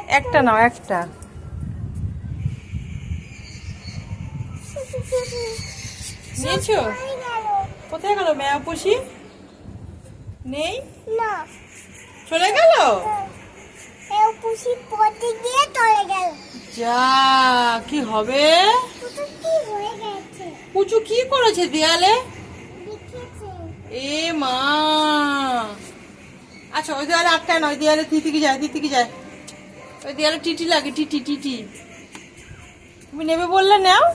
একটা নাও, একটা। নিয়েছো? কোথায় গেল মেয়া পুষি? নেই, চলে গেল। যা, কি হবে? পুচু কি করেছে দেয়ালে? এ মা, আচ্ছা ওই দেয়ালে আটকায় না, ওই দেয়ালে দিদিকে যায়, দিদিকে যায়। ওই দেয়ালে টিটি লাগে, টিটি টিটি। তুমি নেবে বললে নাও।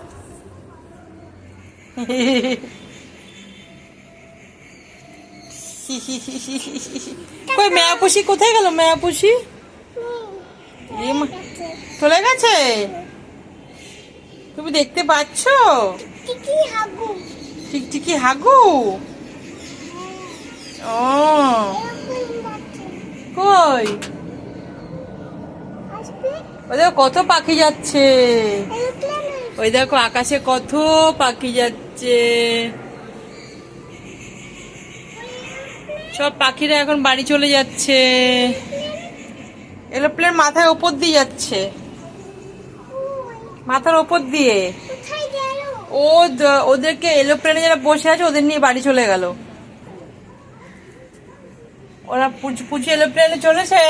কই মেয়া পুষি কোথায় গেল? মেয়া পুষি চলে গেছে। তুমি দেখতে পাচ্ছ? টিকটিকি হাগু। ও কই, ওই দেখো কত পাখি যাচ্ছে। ওই দেখো আকাশে কত পাখি যাচ্ছে। সব পাখিরা এখন বাড়ি চলে যাচ্ছে। এরোপ্লেন মাথার ওপর দিয়ে যাচ্ছে, মাথার ওপর দিয়ে। ওদেরকে এরোপ্লেনে যারা বসে আছে ওদের নিয়ে বাড়ি চলে গেল। ওরা পুচু এরোপ্লেনে চলেছে।